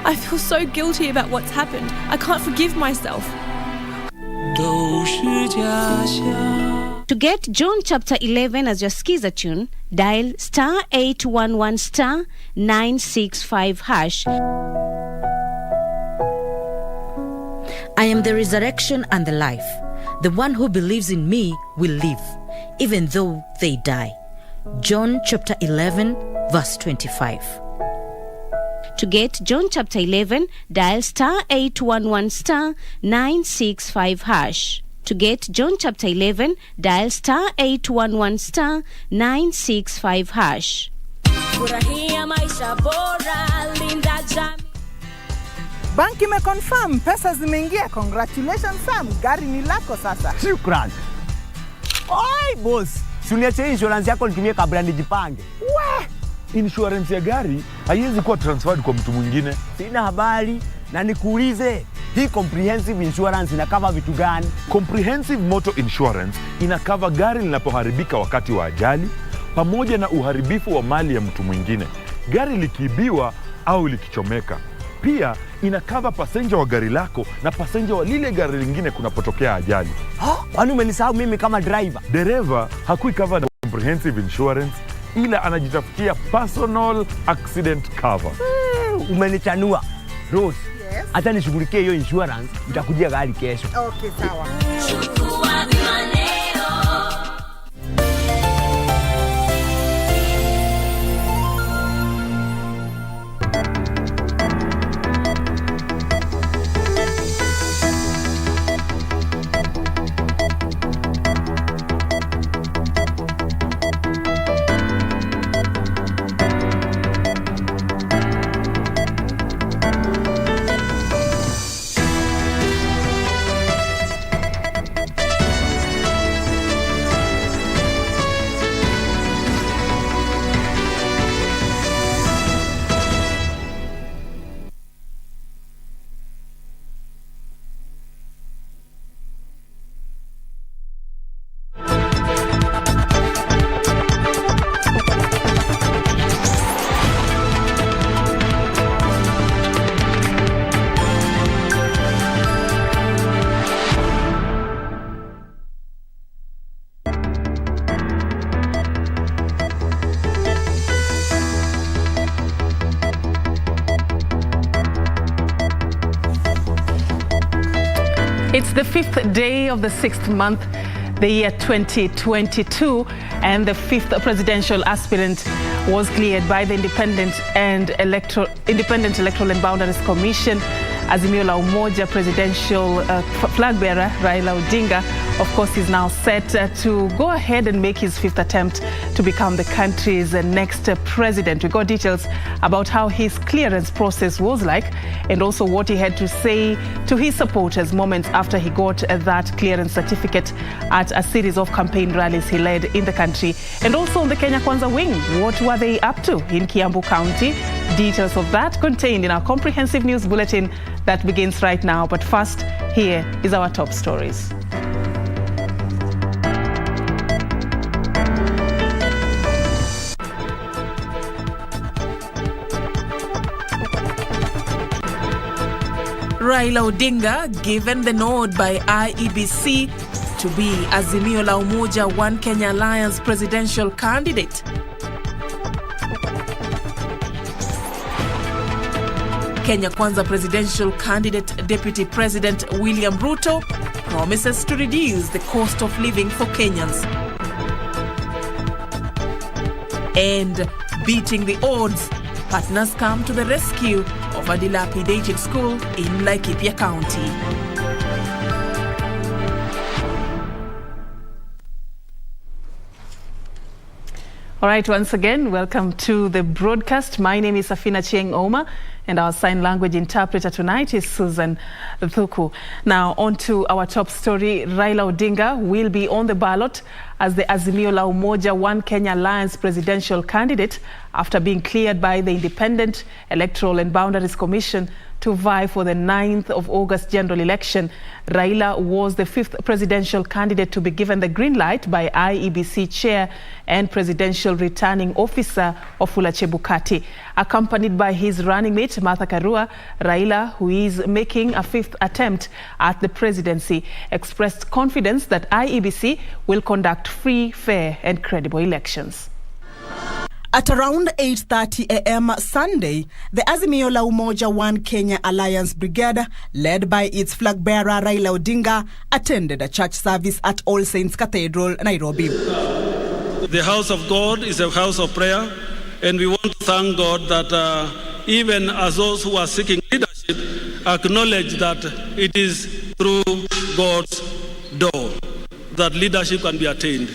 I feel so guilty about what's happened. I can't forgive myself. To get John chapter 11 as your skiza tune, dial *811 *965#. I am the resurrection and the life. The one who believes in me will live, even though they die. John chapter 11, verse 25. To get John chapter 11, dial *811 *965#. To get John chapter 11, dial *811 *965#. Banki imeconfirm pesa zimeingia. Congratulations Sam, gari ni lako sasa. Shukran. Oi boss, si uniache insurance yako nitumie kabla nijipange. Insurance ya gari haiwezi kuwa transferred kwa mtu mwingine. Sina habari na nikuulize, hii comprehensive insurance inakava vitu gani? Comprehensive Motor Insurance inakava gari linapoharibika wakati wa ajali pamoja na uharibifu wa mali ya mtu mwingine, gari likiibiwa au likichomeka. Pia inakava passenger wa gari lako na passenger wa lile gari lingine kunapotokea ajali. Kwani umenisahau mimi kama driver? Dereva hakui cover na comprehensive insurance, ila anajitafutia personal accident cover. Umenichanua. Rose, Yes. hata nishughulikie hiyo insurance, nitakujia gari kesho. Okay, sawa. It's the 5th day of the 6th month, the year 2022, and the 5th presidential aspirant was cleared by the Independent Electoral and Boundaries Commission. Azimio la Umoja presidential flag bearer Raila Odinga, of course, is now set to go ahead and make his 5th attempt to become the country's next president. We got details about how his clearance process was like and also what he had to say to his supporters moments after he got that clearance certificate at a series of campaign rallies he led in the country. And also on the Kenya Kwanza wing, what were they up to in Kiambu County? Details of that contained in our comprehensive news bulletin that begins right now. But first, here is our top stories. Raila Odinga given the nod by IEBC to be Azimio la Umoja One Kenya Alliance presidential candidate. Kenya Kwanza presidential candidate Deputy President William Ruto promises to reduce the cost of living for Kenyans. And beating the odds, partners come to the rescue of a dilapidated school in Laikipia County. All right, once again, welcome to the broadcast. My name is Achieng Oma, and our sign language interpreter tonight is Susan Thuku. Now, on to our top story. Raila Odinga will be on the ballot as the Azimio la Umoja One Kenya Alliance presidential candidate after being cleared by the Independent Electoral and Boundaries Commission to vie for the 9th of August general election. Raila was the 5th presidential candidate to be given the green light by IEBC chair and presidential returning officer Wafula Chebukati. Accompanied by his running mate, Martha Karua, Raila, who is making a 5th attempt at the presidency, expressed confidence that IEBC will conduct free, fair and credible elections. At around 8:30 a.m. Sunday, the Azimio la Umoja One Kenya Alliance Brigade, led by its flag bearer Raila Odinga, attended a church service at All Saints Cathedral, Nairobi. The house of God is a house of prayer, and we want to thank God that even as those who are seeking leadership acknowledge that it is through God's door that leadership can be attained.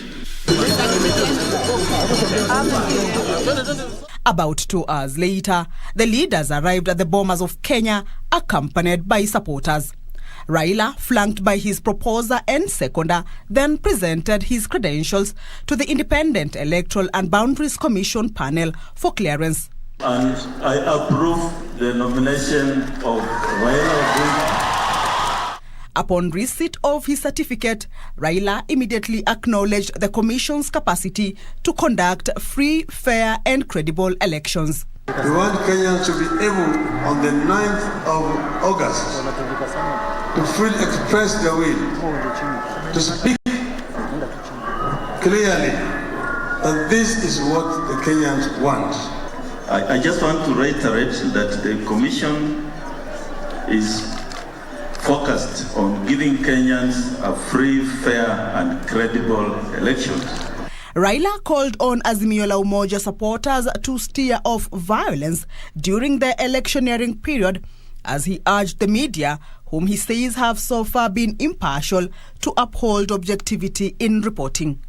About 2 hours later, the leaders arrived at the Bomas of Kenya, accompanied by supporters. Raila, flanked by his proposer and seconder, then presented his credentials to the Independent Electoral and Boundaries Commission panel for clearance. And I approve the nomination of Raila Odinga. Upon receipt of his certificate, Raila immediately acknowledged the Commission's capacity to conduct free, fair and credible elections. We want Kenyans to be able, on the 9th of August, to freely express their will, to speak clearly that this is what the Kenyans want. I just want to reiterate that the Commission is focused on giving Kenyans a free, fair and credible election. Raila called on Azimio la Umoja supporters to steer off violence during the electioneering period, as he urged the media, whom he says have so far been impartial, to uphold objectivity in reporting.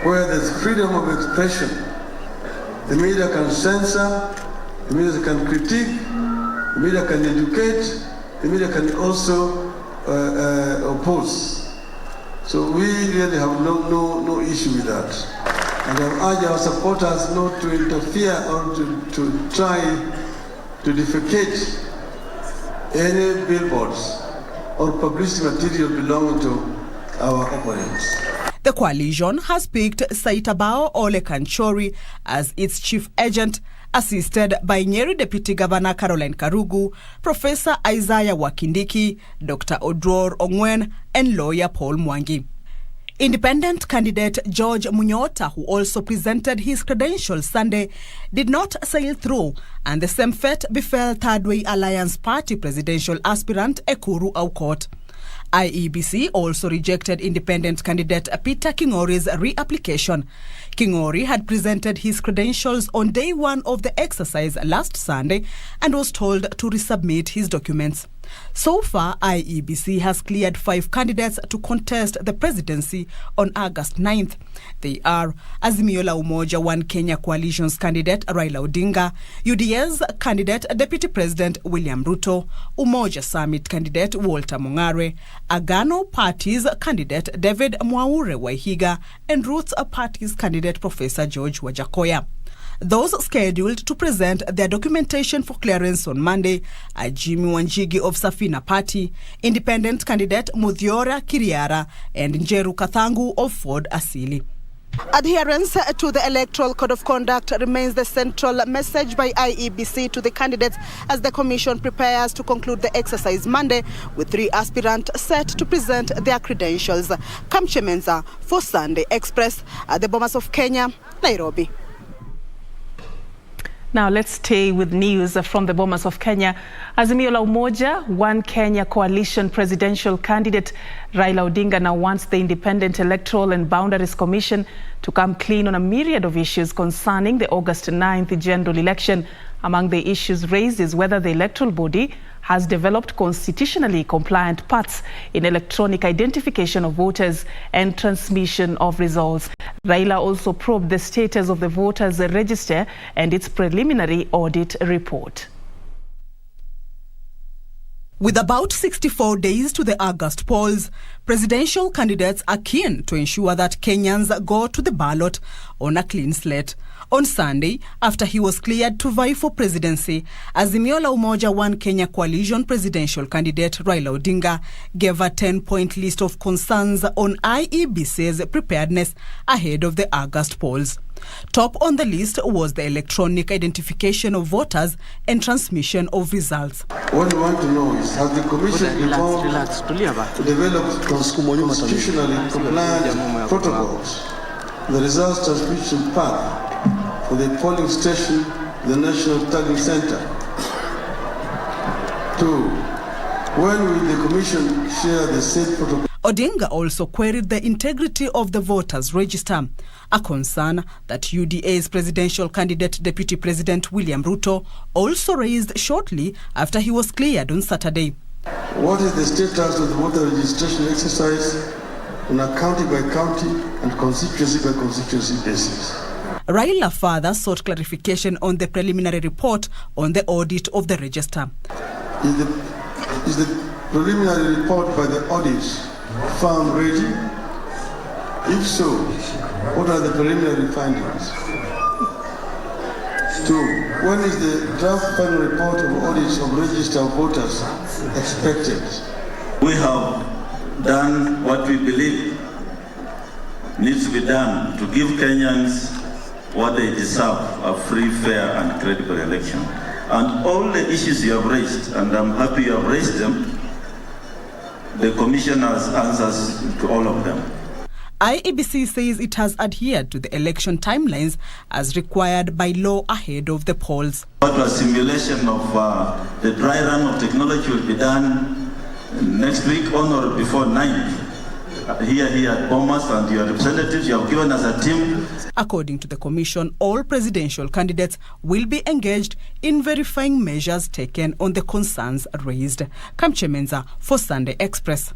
Where there's freedom of expression, the media can censor, the media can critique, the media can educate, the media can also oppose. So we really have no issue with that. And I urge our supporters not to interfere or to try to defecate any billboards or publicity material belonging to our opponents. The coalition has picked Saitabao Ole Kanchori as its chief agent, assisted by Nyeri Deputy Governor Caroline Karugu, Professor Isaiah Wakindiki, Dr. Odror Ongwen, and lawyer Paul Mwangi. Independent candidate George Munyota, who also presented his credentials Sunday, did not sail through, and the same fate befell Third Way Alliance Party presidential aspirant Ekuru Aukot. IEBC also rejected independent candidate Peter King'ori's reapplication. King'ori had presented his credentials on day 1 of the exercise last Sunday and was told to resubmit his documents. So far, IEBC has cleared 5 candidates to contest the presidency on August 9th. They are Azimio la Umoja One Kenya Coalition's candidate Raila Odinga, UDA's candidate Deputy President William Ruto, Umoja Summit candidate Walter Mung'are, Agano Party's candidate David Mwaure Waihiga, and Roots Party's candidate Professor George Wajakoya. Those scheduled to present their documentation for clearance on Monday are Jimmy Wanjigi of Serfine Party, independent candidate Muthiora Kiriara, and Njeru Kathangu of Ford Asili. Adherence to the Electoral Code of Conduct remains the central message by IEBC to the candidates as the Commission prepares to conclude the exercise Monday, with 3 aspirants set to present their credentials. Kamche Menza for Sunday Express at the Bomas of Kenya, Nairobi. Now let's stay with news from the Bomas of Kenya. Azimio la Umoja One Kenya Coalition presidential candidate Raila Odinga now wants the Independent Electoral and Boundaries Commission to come clean on a myriad of issues concerning the August 9th general election. Among the issues raised is whether the electoral body has developed constitutionally compliant paths in electronic identification of voters and transmission of results. Raila also probed the status of the voters register and its preliminary audit report. With about 64 days to the August polls, presidential candidates are keen to ensure that Kenyans go to the ballot on a clean slate. On Sunday, after he was cleared to vie for presidency, Azimio la Umoja One Kenya Coalition presidential candidate Raila Odinga gave a 10-point list of concerns on IEBC's preparedness ahead of the August polls. Top on the list was the electronic identification of voters and transmission of results. What we want to know is, has the Commission developed constitutionally compliant protocols, the results transmission path for the polling station, the National Tagging Center? 2. When will the Commission share the said protocol? Odinga also queried the integrity of the voters' register, a concern that UDA's presidential candidate Deputy President William Ruto also raised shortly after he was cleared on Saturday. What is the status of the voter registration exercise on a county-by-county and constituency-by-constituency basis? Raila further sought clarification on the preliminary report on the audit of the register. Is the preliminary report by the audit firm ready? If so, what are the preliminary findings? 2. When is the draft final report of audits of register of voters expected? We have done what we believe needs to be done to give Kenyans what they deserve, a free, fair and credible election. And all the issues you have raised, and I'm happy you have raised them, the Commission has answers to all of them. IEBC says it has adhered to the election timelines as required by law ahead of the polls. What a simulation of the dry run of technology will be done next week on or before 9th. Here at Bomas, and your representatives, you have given us a team. According to the Commission, all presidential candidates will be engaged in verifying measures taken on the concerns raised. Kamche Menza for Sunday Express.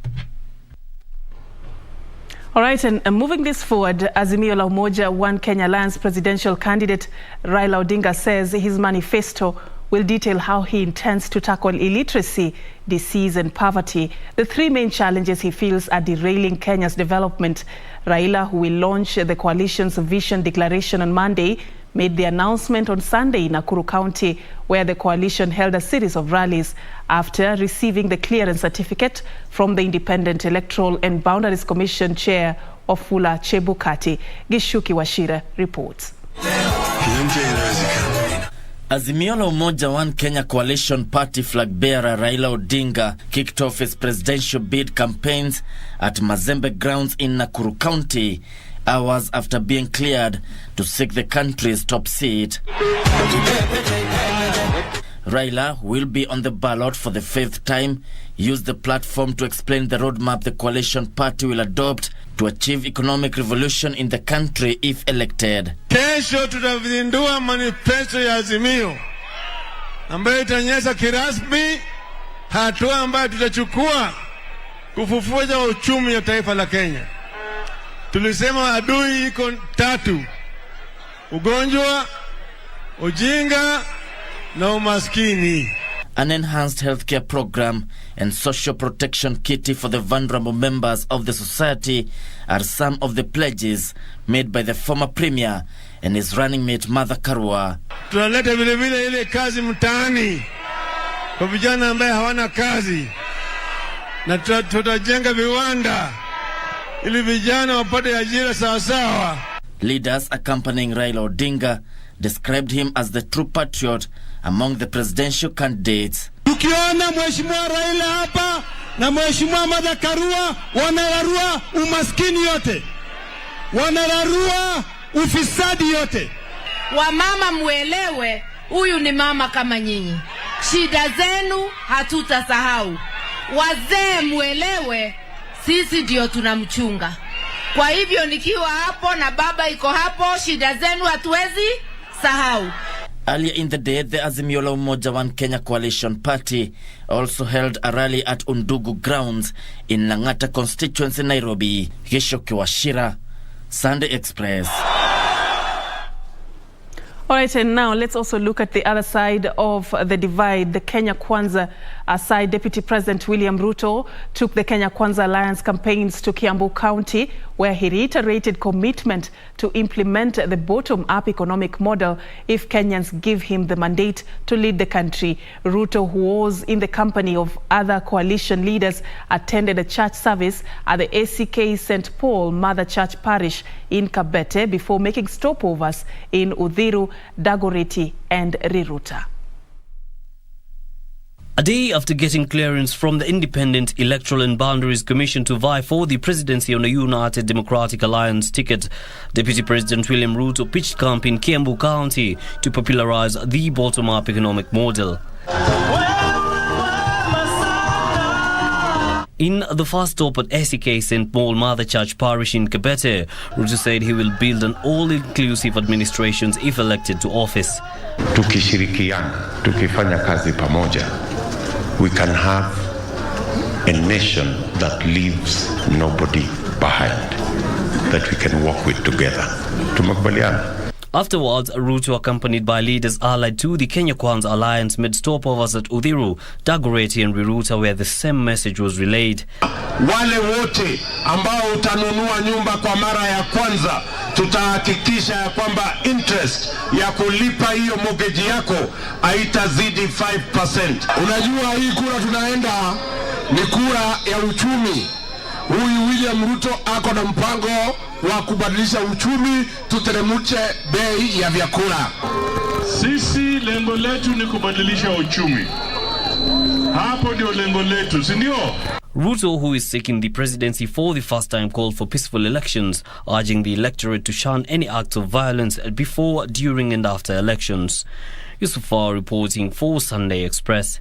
All right, and moving this forward, Azimio la Umoja One Kenya Alliance presidential candidate Raila Odinga says his manifesto will detail how he intends to tackle illiteracy, disease and poverty, the three main challenges he feels are derailing Kenya's development. Raila, who will launch the coalition's vision declaration on Monday, made the announcement on Sunday in Nakuru County, where the coalition held a series of rallies after receiving the clearance certificate from the Independent Electoral and Boundaries Commission Chair Wafula Chebukati. Gishuki Washira reports. Azimio la Umoja One Kenya Coalition Party flag bearer Raila Odinga kicked off his presidential bid campaigns at Mazembe grounds in Nakuru County, hours after being cleared to seek the country's top seat. Raila will be on the ballot for the 5th time, used the platform to explain the roadmap the coalition party will adopt to achieve economic revolution in the country if elected. Kesho tutazindua manifesto ya Azimio ambayo itaonyesha kirasmi hatua ambayo tutachukua kufufua uchumi wa taifa la Kenya. Tulisema adui iko 3: ugonjwa, ujinga na umaskini. An enhanced healthcare program and social protection kitty for the vulnerable members of the society are some of the pledges made by the former premier and his running mate Martha Karua. Tunaleta vile vile ile kazi mtaani kwa vijana ambao hawana kazi, na tutajenga viwanda ili vijana wapate ajira sawa sawa. Leaders accompanying Raila Odinga described him as the true patriot among the presidential candidates. Tukiona Mheshimiwa Raila hapa na Mheshimiwa Martha Karua wanararua umaskini yote, wanararua ufisadi yote. Wamama muelewe, huyu ni mama kama nyinyi. Shida zenu hatutasahau. Wazee muelewe, sisi ndio tunamchunga. Kwa hivyo nikiwa hapo na baba iko hapo, shida zenu hatuwezi sahau. Earlier in the day, the Azimio la Umoja One Kenya Coalition Party also held a rally at Undugu grounds in Lang'ata constituency, Nairobi. Gishoki Washira, Sunday Express. All right, and now let's also look at the other side of the divide. The Kenya Kwanza side, Deputy President William Ruto took the Kenya Kwanza Alliance campaigns to Kiambu County, where he reiterated commitment to implement the bottom-up economic model if Kenyans give him the mandate to lead the country. Ruto, who was in the company of other coalition leaders, attended a church service at the ACK St. Paul Mother Church Parish in Kabete before making stopovers in Uthiru, Dagoretti and Riruta. A day after getting clearance from the Independent Electoral and Boundaries Commission to vie for the presidency on a United Democratic Alliance ticket, Deputy President William Ruto pitched camp in Kiambu County to popularize the bottom-up economic model. In the first stop at SEK St. Paul Mother Church Parish in Kabete, Ruto said he will build an all-inclusive administration if elected to office. Tukishirikiana, tukifanya kazi pamoja, we can have a nation that leaves nobody behind, that we can work with together. Tumekubaliana. Afterwards, Ruto, accompanied by leaders allied to the Kenya Kwanza Alliance, made stopovers at Uthiru, Dagoretti and Riruta, where the same message was relayed. Wale wote ambao utanunua nyumba kwa mara ya kwanza, tutahakikisha ya kwamba interest ya kulipa hiyo mortgage yako haitazidi 5%. Unajua hii kura tunaenda ni kura ya uchumi. Huyu William Ruto ako na mpango wa kubadilisha uchumi, tuteremshe bei ya vyakula. Sisi lengo letu ni kubadilisha uchumi. Hapo ndio lengo letu, si ndio? Ruto, who is seeking the presidency for the first time, called for peaceful elections, urging the electorate to shun any acts of violence before, during and after elections. Yusufar reporting for Sunday Express.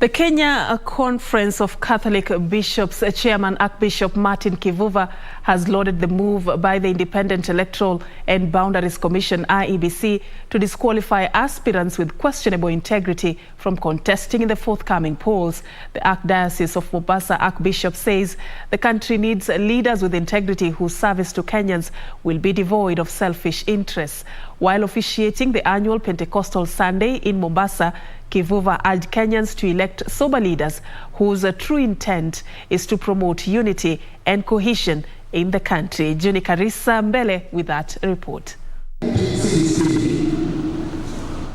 The Kenya Conference of Catholic Bishops Chairman Archbishop Martin Kivuva has lauded the move by the Independent Electoral and Boundaries Commission IEBC to disqualify aspirants with questionable integrity from contesting in the forthcoming polls. The Archdiocese of Mombasa Archbishop says the country needs leaders with integrity whose service to Kenyans will be devoid of selfish interests. While officiating the annual Pentecostal Sunday in Mombasa, Kivuva urged Kenyans to elect sober leaders whose true intent is to promote unity and cohesion in the country. Juni Karisa Mbele with that report.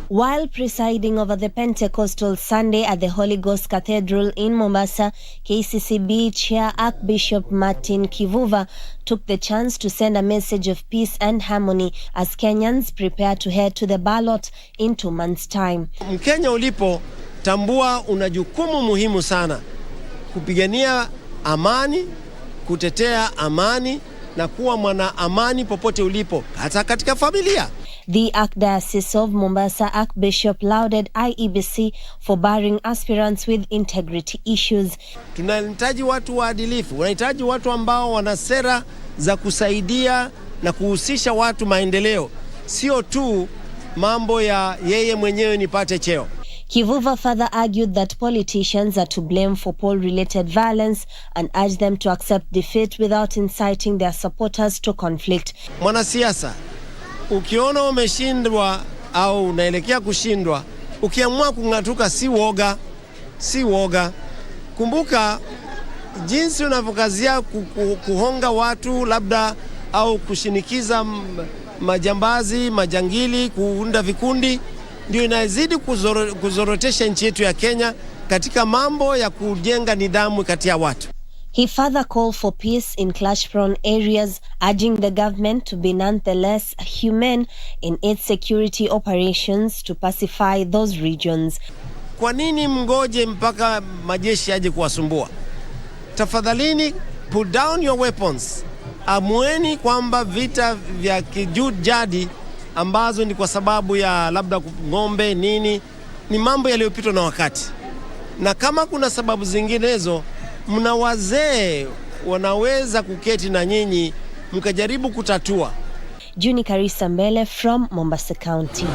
While presiding over the Pentecostal Sunday at the Holy Ghost Cathedral in Mombasa, KCCB Chair Archbishop Martin Kivuva took the chance to send a message of peace and harmony as Kenyans prepare to head to the ballot in 2 months' time. Mkenya ulipo, tambua una jukumu muhimu sana kupigania amani, kutetea amani na kuwa mwana amani popote ulipo, hata katika familia. The Archdiocese of Mombasa Archbishop lauded IEBC for barring aspirants with integrity issues. Tunahitaji watu waadilifu, tunahitaji watu ambao wana sera za kusaidia na kuhusisha watu maendeleo, sio tu mambo ya yeye mwenyewe nipate cheo. Kivuva further argued that politicians are to blame for poll-related violence and urged them to accept defeat without inciting their supporters to conflict. Mwanasiasa, ukiona umeshindwa au unaelekea kushindwa, ukiamua kung'atuka si woga. Kumbuka jinsi unavyokazia kuhonga watu labda au kushinikiza majambazi, majangili, kuunda vikundi, ndio inazidi kuzorotesha nchi yetu ya Kenya katika mambo ya kujenga nidhamu kati ya watu. He further called for peace in clash-prone areas, urging the government to be nonetheless humane in its security operations to pacify those regions. Kwa nini mgoje mpaka majeshi aje kuwasumbua? Tafadhalini, put down your weapons. Amueni kwamba vita vya kijadi ambazo ni kwa sababu ya labda ng'ombe nini, ni mambo yaliyopitwa na wakati. Na kama kuna sababu zinginezo, mna wazee wanaweza kuketi na nyinyi mkajaribu kutatua. Juni Karisa Mbele from Mombasa County.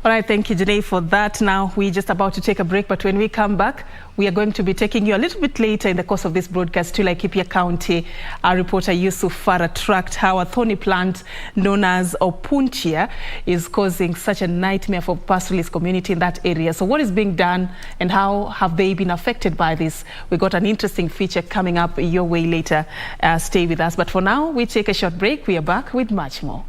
All right, thank you, Janae, for that. Now, we're just about to take a break, but when we come back, we are going to be taking you a little bit later in the course of this broadcast to Laikipia County. Our reporter Yusuf Farah tracked how a thorny plant known as Opuntia is causing such a nightmare for pastoralist community in that area. So what is being done and how have they been affected by this? We got an interesting feature coming up your way later. Stay with us. But for now, we take a short break. We are back with much more.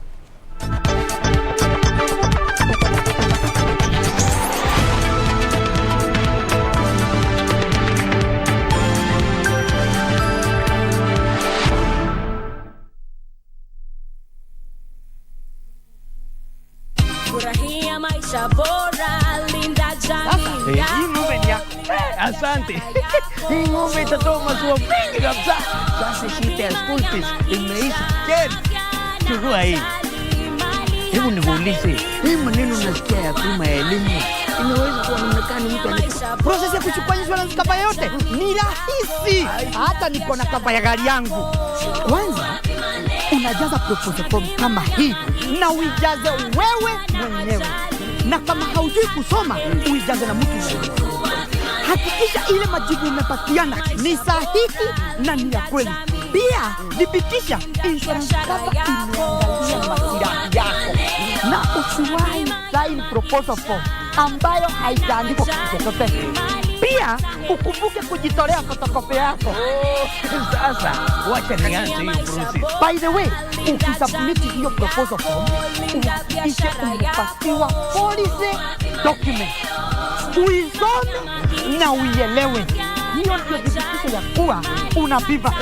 Hii ng'ombe ni yako. Asante. Hii ng'ombe itatoa maziwa mengi kabisa. Sasa shida ya school fees imeisha tena. Chukua hii. Hebu nikuulize, hii maneno nasikia ya bima ya elimu inaweza kuonekana mtu anachukua. Process ya kuchukua insurance cover yote ni rahisi. Hata niko na cover ya gari yangu. Kwanza unajaza proposal form kama hii na uijaze wewe mwenyewe. Na kama haujui kusoma, uijaze na mtu mwingine. Hakikisha ile majibu umepatiana ni sahihi na ni ya kweli. Pia dhibitisha insurance cover imeangalia maslahi yako. Na usiwahi sign proposal form ambayo haijaandikwa kitu chochote. Pia ukumbuke kujitolea photocopy yako. Sasa wacha nianze hiyo process. By the way, ukisubmit hiyo proposal form, uhakikishe umepatiwa policy document. Uisome na uielewe. Hiyo ndio dhibitisho ya kuwa una bima.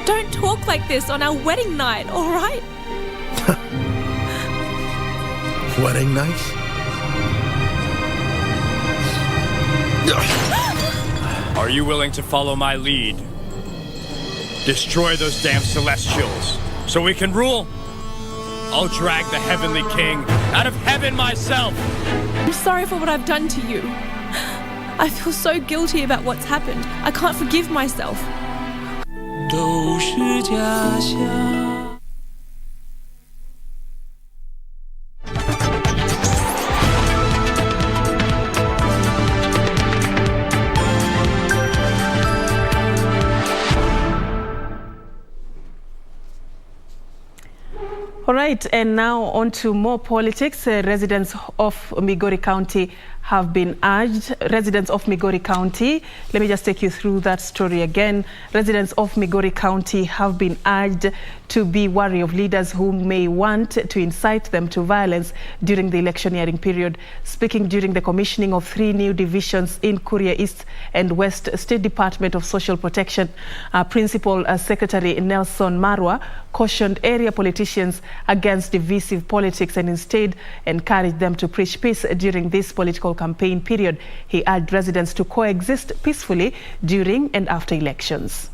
Don't talk like this on our wedding night, all right? Wedding night? Are you willing to follow my lead? Destroy those damn Celestials so we can rule? I'll drag the Heavenly King out of heaven myself. I'm sorry for what I've done to you. I feel so guilty about what's happened. I can't forgive myself. 都是假象。 All right, and now on to more politics. Residents of Migori County have been urged. Residents of Migori County, let me just take you through that story again. Residents of Migori County have been urged to be wary of leaders who may want to incite them to violence during the electioneering period. Speaking during the commissioning of 3 new divisions in Kuria East and West State Department of Social Protection, Principal Secretary Nelson Marwa cautioned area politicians against divisive politics and instead encouraged them to preach peace during this political campaign period. He urged residents to coexist peacefully during and after elections.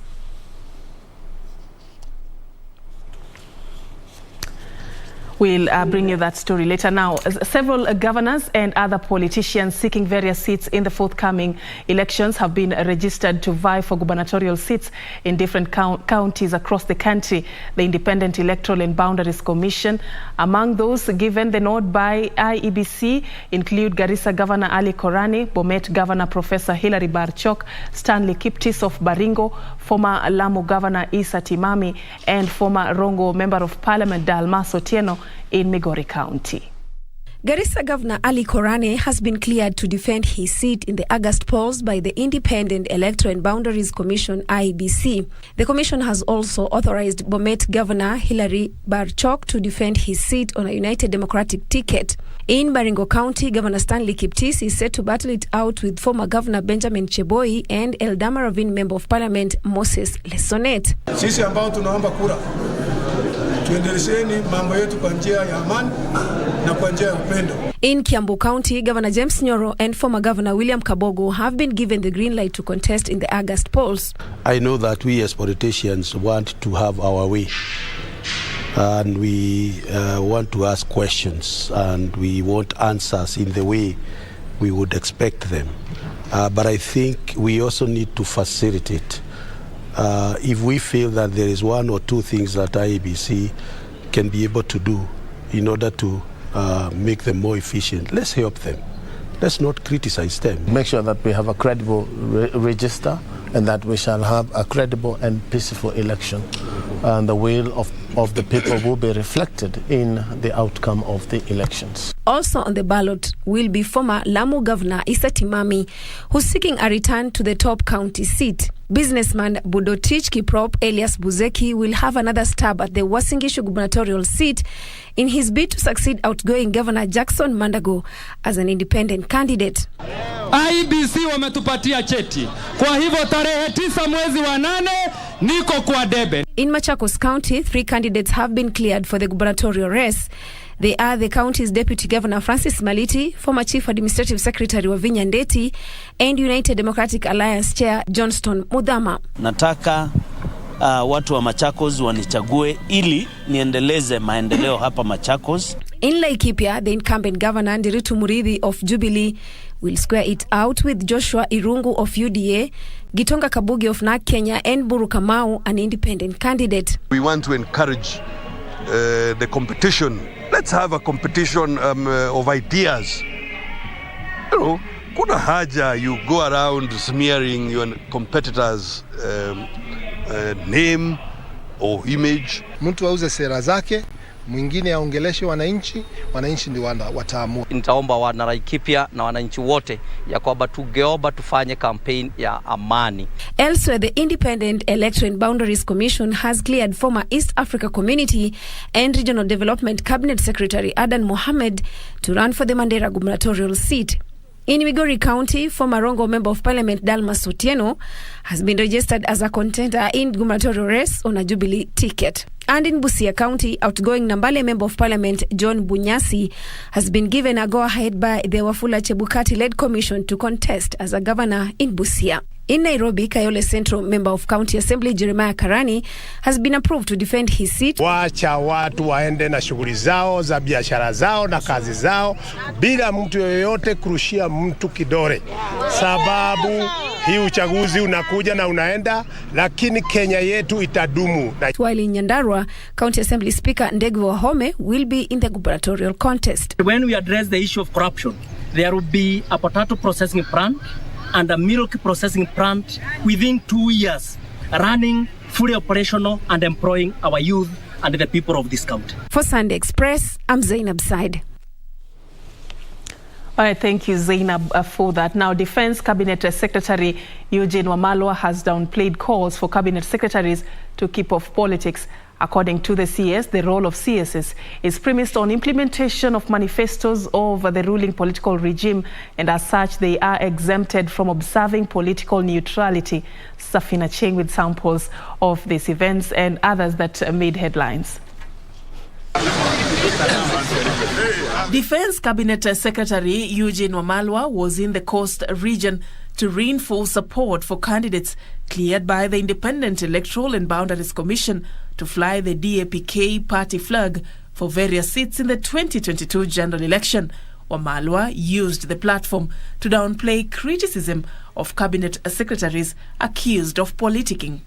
We'll bring you that story later. Now, several governors and other politicians seeking various seats in the forthcoming elections have been registered to vie for gubernatorial seats in different counties across the country. The Independent Electoral and Boundaries Commission, among those given the nod by IEBC, include Garissa Governor Ali Korani, Bomet Governor Professor Hilary Barchok, Stanley Kiptis of Baringo, former Lamu Governor Issa Timami, and former Rongo Member of Parliament Dalmas Otieno in Migori County. Garissa Governor Ali Korane has been cleared to defend his seat in the August polls by the Independent Electoral and Boundaries Commission, IEBC. The commission has also authorized Bomet Governor Hilary Barchok to defend his seat on a United Democratic ticket. In Baringo County, Governor Stanley Kiptis is set to battle it out with former Governor Benjamin Cheboi and Eldama Ravine Member of Parliament Moses Lesonet. Sisi ambao tunaomba kura tuendelesheni mambo yetu kwa njia ya amani na kwa njia ya upendo. In Kiambu County, Governor James Nyoro and former Governor William Kabogo have been given the green light to contest in the August polls. I know that we as politicians want to have our way. And we want to ask questions and we want answers in the way we would expect them. But I think we also need to facilitate. If we feel that there is 1 or 2 things that IEBC can be able to do in order to make them more efficient, let's help them. Let's not criticize them. Make sure that we have a credible register and that we shall have a credible and peaceful election. And the will of the people will be reflected in the outcome of the elections. Also on the ballot will be former Lamu Governor Issa Timami, who's seeking a return to the top county seat. Businessman Budotich Kiprop Elias Buzeki will have another stab at the Uasin Gishu gubernatorial seat in his bid to succeed outgoing Governor Jackson Mandago as an independent candidate. IBC wametupatia cheti. Kwa hivyo tarehe 9 mwezi wa 8 niko kwa debe. In Machakos County, 3 candidates have been cleared for the gubernatorial race. They are the county's Deputy Governor Francis Maliti, former Chief Administrative Secretary Wavinya Ndeti, and United Democratic Alliance Chair Johnston Mudhama. Nataka watu wa Machakos wanichague ili niendeleze maendeleo hapa Machakos. In Laikipia, the incumbent governor Ndiritu Murithi of Jubilee will square it out with Joshua Irungu of UDA, Gitonga Kabugi of NARC Kenya, and Buru Kamau, an independent candidate. We want to encourage the competition. Let's have a competition of ideas. You know, kuna haja you go around smearing your competitors' name or image. Mtu auze sera zake, mwingine aongeleshe wananchi, wananchi ndio wataamua. Nitaomba wana Laikipia na wananchi wote ya kwamba tugeomba tufanye campaign ya amani. Elsewhere, the Independent Electoral and Boundaries Commission has cleared former East Africa Community and Regional Development Cabinet Secretary Adan Mohamed to run for the Mandera gubernatorial seat. In Migori County, former Rongo Member of Parliament Dalmas Otieno has been registered as a contender in gubernatorial race on a Jubilee ticket. And in Busia County, outgoing Nambale Member of Parliament John Bunyasi has been given a go-ahead by the Wafula Chebukati-led commission to contest as a governor in Busia. In Nairobi, Kayole Central Member of County Assembly Jeremiah Karani has been approved to defend his seat. Wacha watu waende na shughuli zao za biashara zao na kazi zao bila mtu yoyote kurushia mtu kidore. Sababu hii uchaguzi unakuja na unaenda, lakini Kenya yetu itadumu. While in Nyandarua, County Assembly Speaker Ndegwa Wahome will be in the gubernatorial contest. When we address the issue of corruption, there will be a potato processing plant and a milk processing plant within 2 years, running fully operational and employing our youth and the people of this county. For Sunday Express, I'm Zainab Said. All right, thank you, Zainab, for that. Now, Defense Cabinet Secretary Eugene Wamalwa has downplayed calls for cabinet secretaries to keep off politics. According to the CS, the role of CSs is premised on implementation of manifestos of the ruling political regime, and as such, they are exempted from observing political neutrality. Serfine Achieng with samples of these events and others that made headlines. Defense Cabinet Secretary Eugene Wamalwa was in the Coast region to reinforce support for candidates cleared by the Independent Electoral and Boundaries Commission to fly the DAPK party flag for various seats in the 2022 general election. Wamalwa used the platform to downplay criticism of cabinet secretaries accused of politicking.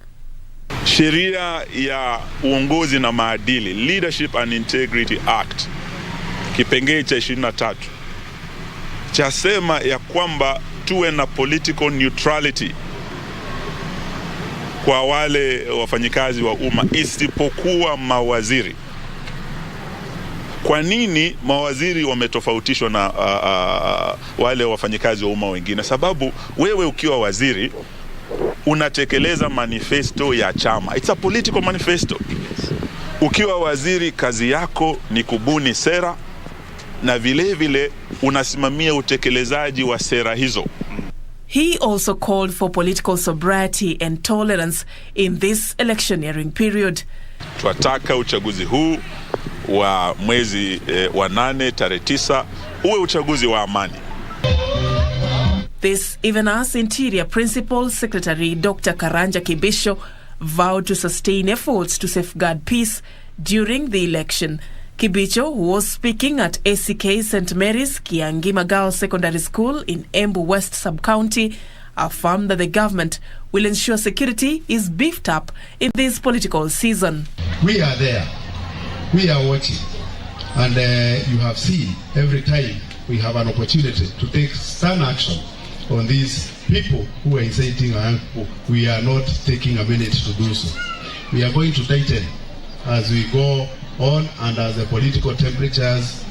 Sheria ya uongozi na maadili, Leadership and Integrity Act, kipengee cha 23, chasema ya kwamba tuwe na political neutrality kwa wale wafanyikazi wa umma isipokuwa mawaziri. Kwa nini mawaziri wametofautishwa na wale wafanyikazi wa umma wengine? Sababu wewe ukiwa waziri unatekeleza manifesto ya chama. It's a political manifesto. Ukiwa waziri, kazi yako ni kubuni sera na vile vile unasimamia utekelezaji wa sera hizo. He also called for political sobriety and tolerance in this electioneering period. Tunataka uchaguzi huu wa mwezi wa 8 tarehe 9 uwe uchaguzi wa amani. This even as Interior Principal Secretary Dr. Karanja Kibisho vowed to sustain efforts to safeguard peace during the election. Kibicho, who was speaking at ACK St. Mary's Kiangima Girls Secondary School in Embu West Sub-County, affirmed that the government will ensure security is beefed up in this political season. We are there. We are watching. And you have seen every time we have an opportunity to take stern action on these people who are inciting our people, we are not taking a minute to do so. We are going to tighten as we go on and as the political temperatures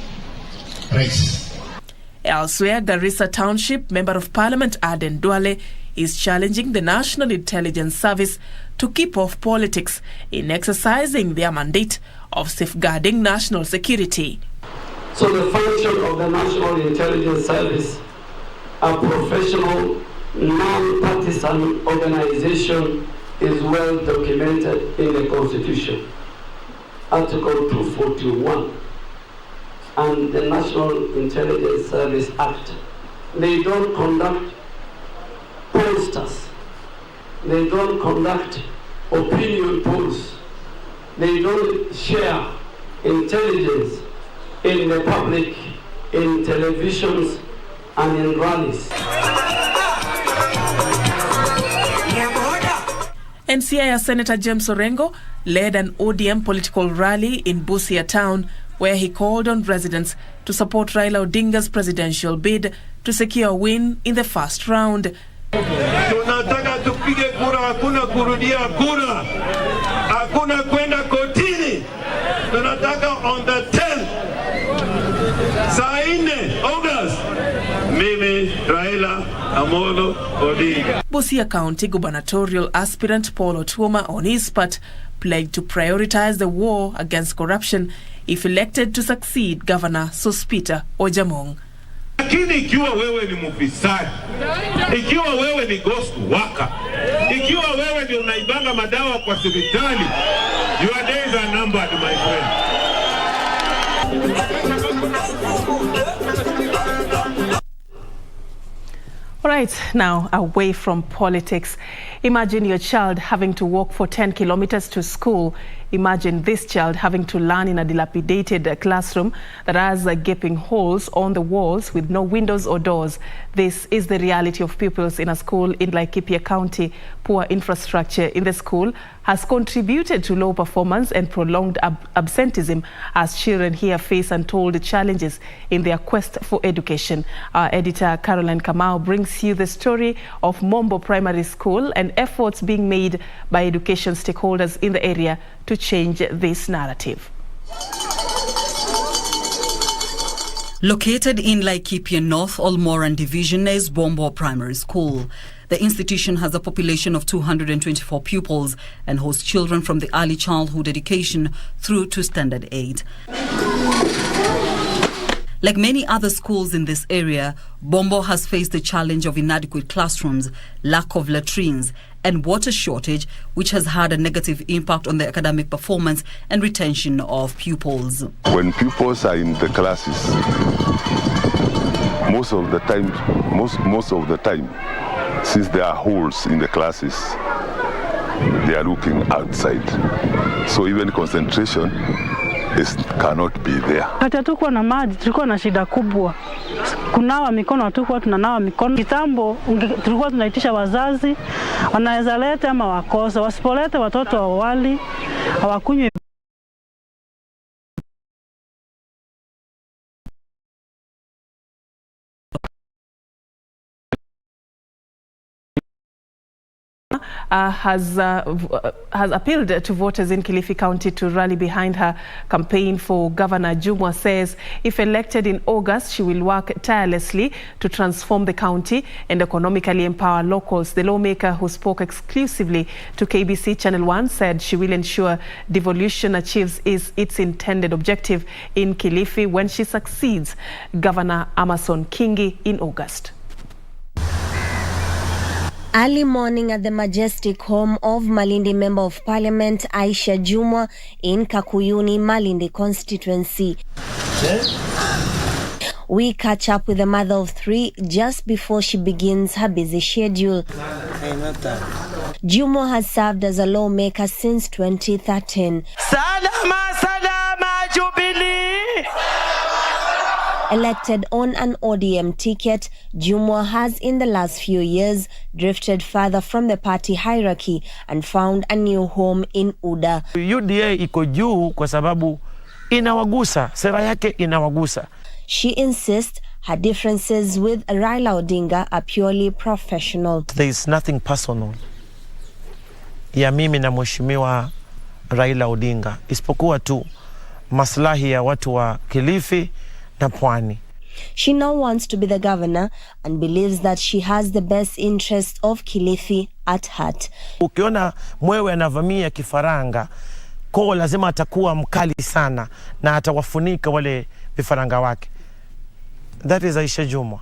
rise. Elsewhere, Garissa Township Member of Parliament Aden Duale is challenging the National Intelligence Service to keep off politics in exercising their mandate of safeguarding national security. So the function of the National Intelligence Service, a professional, non-partisan organization, is well documented in the Constitution, Article 241, and the National Intelligence Service Act. They don't conduct pollsters. They don't conduct opinion polls. They don't share intelligence in the public, in televisions, and in rallies. NCIA Senator James Orengo led an ODM political rally in Busia town where he called on residents to support Raila Odinga's presidential bid to secure a win in the first round. Tunataka tupige kura, hakuna kurudia kura, hakuna kwenda kotini. Tunataka on the 10th, saa 4 August, mimi Raila Amolo Odinga. Busia County gubernatorial aspirant Paul Otuoma on his part pledged to prioritize the war against corruption if elected to succeed Governor Sospita Ojamong. Lakini ikiwa wewe ni mufisadi, ikiwa wewe ni ghost worker, ikiwa wewe ni unaibanga madawa kwa hospitali, your days are numbered, my friend. All right, now away from politics. Imagine your child having to walk for 10 kilometers to school. Imagine this child having to learn in a dilapidated classroom that has gaping holes on the walls with no windows or doors. This is the reality of pupils in a school in Laikipia County. Poor infrastructure in the school has contributed to low performance and prolonged absenteeism as children here face untold challenges in their quest for education. Our editor Caroline Kamau brings you the story of Mombo Primary School and efforts being made by education stakeholders in the area to change this narrative. Located in Laikipia North Olmoran Division is Mombo Primary School. The institution has a population of 224 pupils and hosts children from the early childhood education through to standard 8. Like many other schools in this area, Mombo has faced the challenge of inadequate classrooms, lack of latrines, and water shortage, which has had a negative impact on the academic performance and retention of pupils. When pupils are in the classes, most of the time, since there are holes in the classes, they are looking outside. So even concentration cannot be there. Wakati hatukuwa na maji, tulikuwa na shida kubwa. Kunawa mikono, hatukuwa tunanawa mikono. Kitambo tulikuwa tunaitisha wazazi, wanaweza leta ama wakosa. Wasipoleta watoto awali, hawakunywi. Has appealed to voters in Kilifi County to rally behind her campaign for Governor. Jumwa says if elected in August, she will work tirelessly to transform the county and economically empower locals. The lawmaker, who spoke exclusively to KBC Channel 1, said she will ensure devolution achieves its intended objective in Kilifi when she succeeds Governor Amason Kingi in August. Early morning at the majestic home of Malindi Member of Parliament Aisha Jumwa in Kakuyuni, Malindi constituency. We catch up with the mother of 3 just before she begins her busy schedule. Jumwa has served as a lawmaker since 2013. Salama, salama, Jubilee! Elected on an ODM ticket, Jumwa has in the last few years drifted further from the party hierarchy and found a new home in UDA. UDA iko juu kwa sababu inawagusa, sera yake inawagusa. She insists her differences with Raila Odinga are purely professional. There is nothing personal ya mimi na mheshimiwa Raila Odinga, isipokuwa tu maslahi ya watu wa Kilifi na Pwani. She now wants to be the governor and believes that she has the best interests of Kilifi at heart. Ukiona mwewe anavamia kifaranga, kwa lazima atakuwa mkali sana na atawafunika wale vifaranga wake. That is Aisha Jumwa.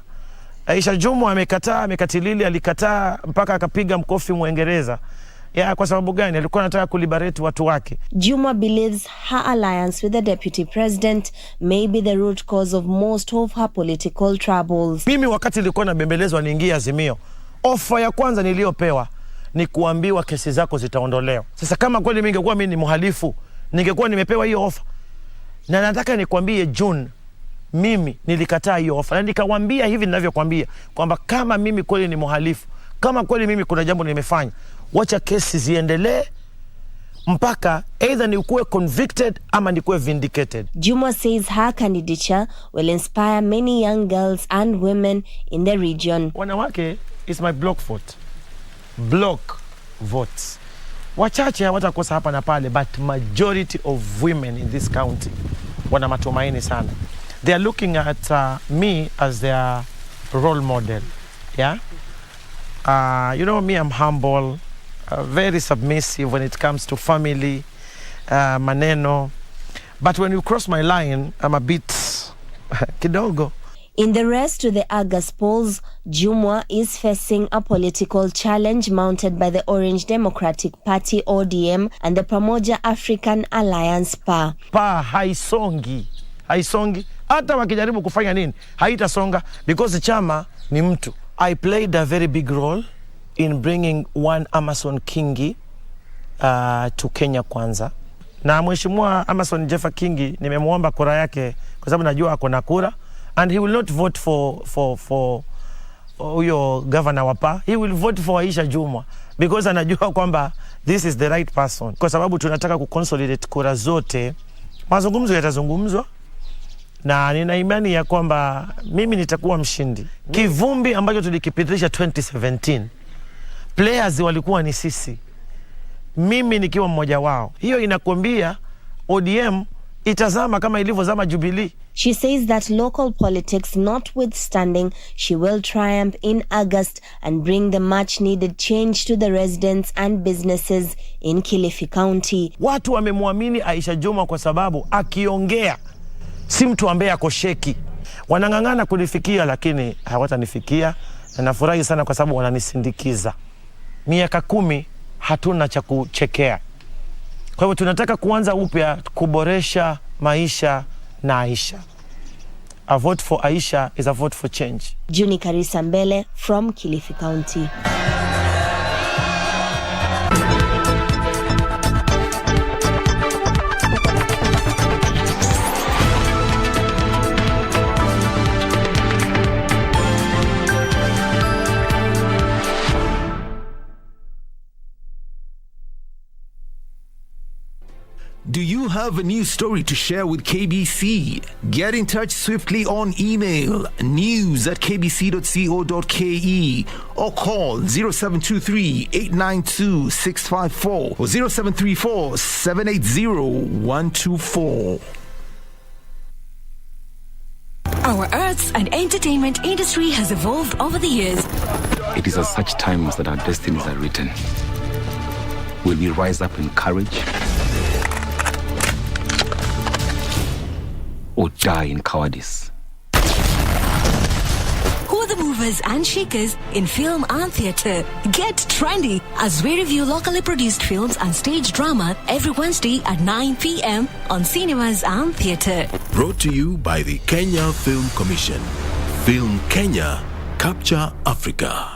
Aisha Jumwa amekatilili, alikataa mpaka akapiga mkofi Mwingereza. Kwa sababu gani? Alikuwa anataka kuliberate watu wake. Jumwa believes her alliance with the deputy president may be the root cause of most of her political troubles. Mimi wakati nilikuwa nabembelezwa niingie Azimio, ofa ya kwanza niliyopewa ni kuambiwa kesi zako zitaondolewa. Sasa kama kweli ningekuwa mimi ni mhalifu, ningekuwa nimepewa hiyo ofa. Na nataka nikwambie June, mimi nilikataa hiyo ofa. Na nikawaambia hivi ninavyokuambia kwamba kama mimi kweli ni mhalifu, kama kweli mimi kuna jambo nimefanya, wacha kesi ziendelee mpaka either nikuwe convicted ama nikuwe vindicated. Jumwa says her candidature will inspire many young girls and women in the region. Wanawake is my block vote. Block votes. Wachache hawatakosa hapa na pale, but majority of women in this county wana matumaini sana. They are looking at me as their role model. Yeah? You know me, I'm humble, very submissive when it comes to family, maneno. But when you cross my line, I'm a bit kidogo. In the rest to the August polls, Jumwa is facing a political challenge mounted by the Orange Democratic Party ODM and the Pamoja African Alliance PA. PA haisongi. Hata wakijaribu kufanya nini, haitasonga because chama ni mtu. I played a very big role in bringing one Amason Kingi to Kenya Kwanza. Na mheshimiwa Amason Jeffa Kingi nimemuomba kura yake kwa sababu najua ako na kura, and he will not vote for huyo governor wa PA. He will vote for Aisha Jumwa because anajua kwamba this is the right person. Kwa sababu tunataka kuconsolidate kura zote. Mazungumzo yatazungumzwa na nina imani ya kwamba mimi nitakuwa mshindi. Kivumbi ambacho tulikipitisha 2017, players walikuwa ni sisi, mimi nikiwa mmoja wao. Hiyo inakwambia ODM itazama kama ilivyozama Jubilee. She says that local politics notwithstanding, she will triumph in August and bring the much needed change to the residents and businesses in Kilifi County. Watu wamemwamini Aisha Jumwa kwa sababu akiongea si mtu ambaye akosheki. Wanangangana kunifikia lakini hawatanifikia, na nafurahi sana kwa sababu wananisindikiza. Miaka 10 hatuna cha kuchekea. Kwa hivyo tunataka kuanza upya kuboresha maisha na Aisha. A vote for Aisha is a vote for change. Juni Karisa Mbele from Kilifi County. Do you have a news story to share with KBC? Get in touch swiftly on email news@kbc.co.ke or call 0723-892-654 or 0734-780-124. Our arts and entertainment industry has evolved over the years. It is at such times that our destinies are written. Will we rise up in courage or die in cowardice? Who are the movers and shakers in film and theatre? Get trendy as we review locally produced films and stage drama every Wednesday at 9 p.m. on Cinemas and Theatre. Brought to you by the Kenya Film Commission. Film Kenya, Capture Africa.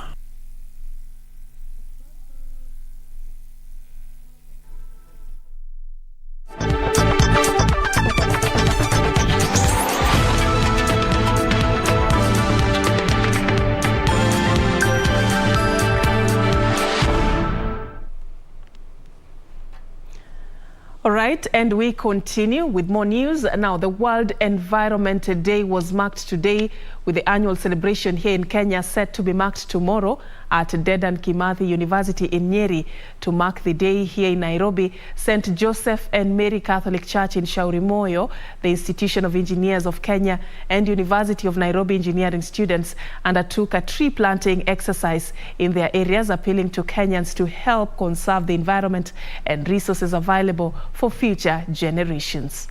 All right, and we continue with more news. Now, the World Environment Day was marked today with the annual celebration here in Kenya set to be marked tomorrow at Dedan Kimathi University in Nyeri. To mark the day here in Nairobi, St. Joseph and Mary Catholic Church in Shauri Moyo, the Institution of Engineers of Kenya, and University of Nairobi engineering students undertook a tree planting exercise in their areas, appealing to Kenyans to help conserve the environment and resources available for future generations.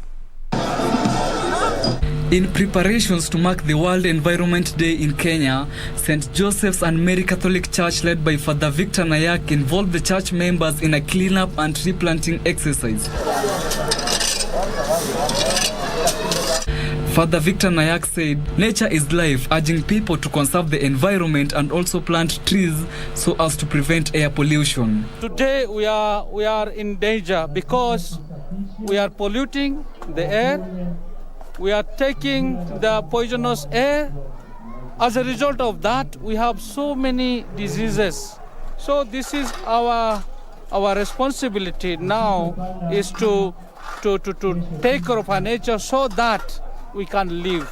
In preparations to mark the World Environment Day in Kenya, St. Joseph's and Mary Catholic Church, led by Father Victor Nayak, involved the church members in a cleanup and tree planting exercise. Father Victor Nayak said, "Nature is life," urging people to conserve the environment and also plant trees so as to prevent air pollution. Today we are in danger because we are polluting the air. We are taking the poisonous air. As a result of that, we have so many diseases. So this is our responsibility now, is to take care of our nature so that we can live.